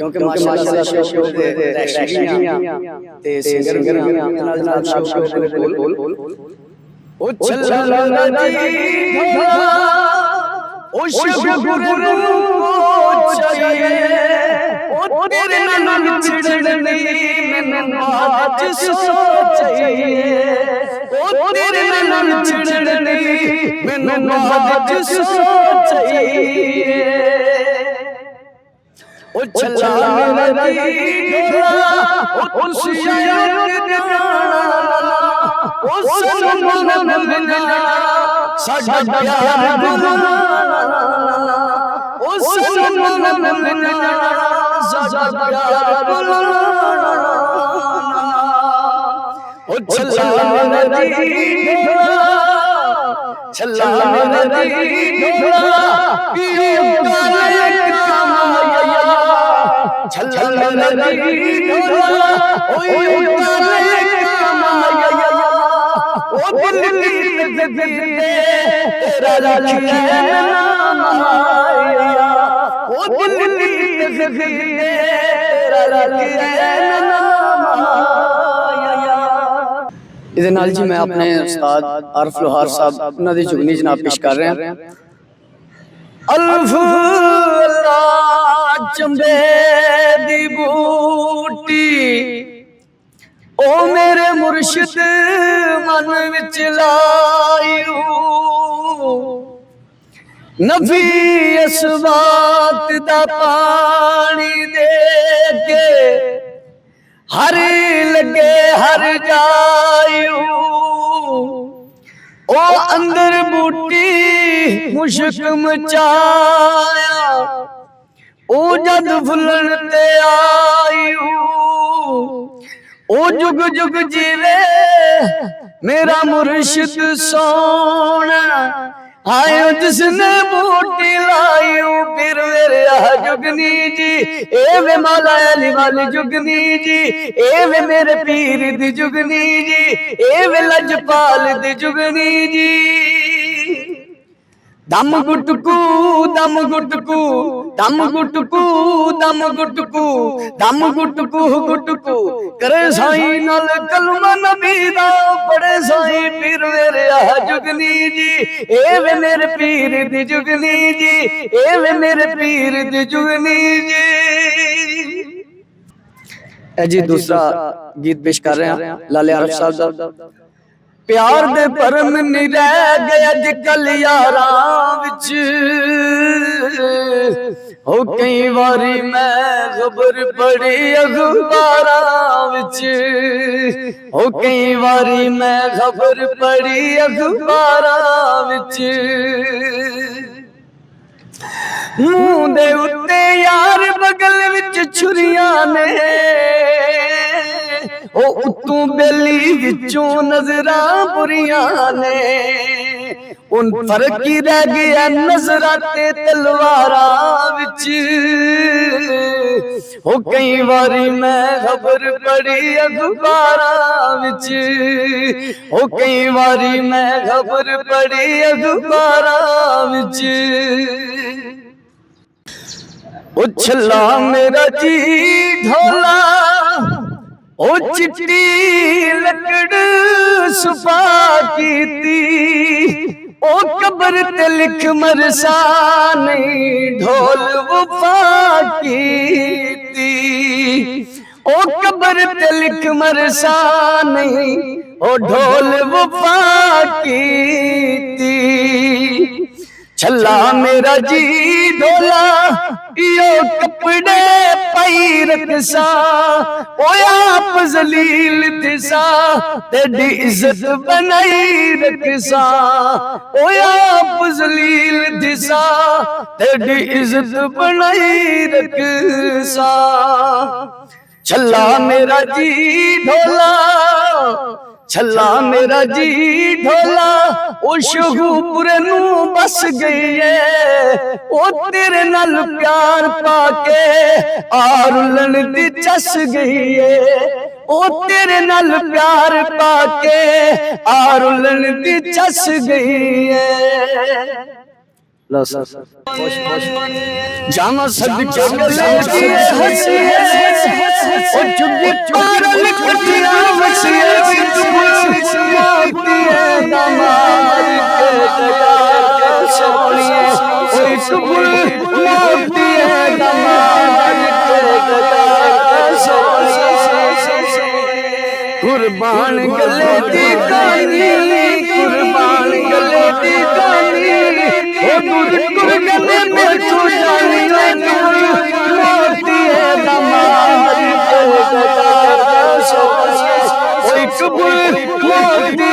क्योंकि माशाअल्लाह शो दे रैशियां ते सिंगर नाल नाल शो बिल्कुल ओ चल्ला नदी ढोला ओ शब गुरु को चाहिए ओ तेरे नाल छिड़नी मैनू आज सोचिए ओ तेरे नाल छिड़नी मैनू आज सोचिए ओ चल्ला नदी ढोला ओ खुशियां दे गाना ओ सनम मिलना साडा प्यार गुना ओ सनम मिलना साडा प्यार गुना ओ चल्ला नदी ढोला चल्ला नदी ढोला पियो काले चल्ला नदी ढोला ओए काले कमाया ओ दिल दे तेरा रखिया नाम आया ओ दिल दे तेरा रखिया नाम आया। इहदे नाल जी मैं अपने उस्ताद आरिफ लोहार साहब उन्हां दी जुगनी जनाब पेश कर रहे हैं। अल्फ चंबे दी बूटी ओ मेरे मुर्शिद मन विच लायू नबी इस बात दा पानी दे के हर लगे हर जायू ओ अंदर बूटी मुश्क मचाया ओ जद फुलन ते आयू ओ जुग जुग जीवे मेरा मुर्शिद सोना आयो जिसने बूटी लायू फिर मेरे जुगनी जी ए वे मौला अली वाली जुगनी जी ए वे मेरे पीर दी जुगनी जी ए वे लजपाल दी जुगनी जी। दम गुटकू दम गुटकू दम गुटकू दम गुटकू दम गुटकू गुटकू करे साईं नाल कलमा नबी दा पड़े साईं पीर मेरे जुगनी जी ए वे मेरे पीर दी जुगनी जी ए वे मेरे पीर दी जुगनी जी। जी दूसरा गीत पेश कर रहे हैं लाले आरिफ साहब दा। प्यार दे भरम नहीं रह गए अजकल यारां विच हो कई बारी मैं खबर पढ़ी अखबारां विच हो कई बारी मैं खबर पढ़ी अखबारां विच मुंह दे उत्ते यार बगल विच छुरियां ने ओ उतू बेली विचों नजरा बुरियां ने उन फर्क ही रह गया नजरा ते तलवारां विच हो कई बारी मैं खबर पढ़ी अखबारां विच हो कई बारी मैं खबर पढ़ी अखबारां विच ओ छल्ला मेरा जी ढोला ओ चिट्टी लकड़ सुफा कीती ओ कब्र ते लिख मरसा नहीं ढोल वफा कीती ओ कब्र ते लिख मरसा नहीं ओ ढोल वफा कीती। छल्ला मेरा जी ढोला यो कपड़े पाई रखसा ओ आप जलील दिसा तेरी इज्जत बनाई रखसा ओ आप जलील दिसा तेरी इज्जत बनाई रखसा। छल्ला मेरा जी ढोला छल्ला मेरा जी ढोला ओ शहूपुर नू बस गई है ओ तेरे नाल प्यार पाके आरुलन दी चस गई है ओ तेरे नाल प्यार पाके आरुलन दी चस गई है। जाना सदके गले हंसिए ओ चुगी पारल कुटिया मसिए मोती है दमार के गया सोनिए ओ टुकुर मोती है दमार के गया सोनिए कुर्बान गले दी कानी कुर्बान गले दी कानी ओ दूर कुर गले में तू जानी मोती है दमार के गया सोनिए ओ टुकुर मोती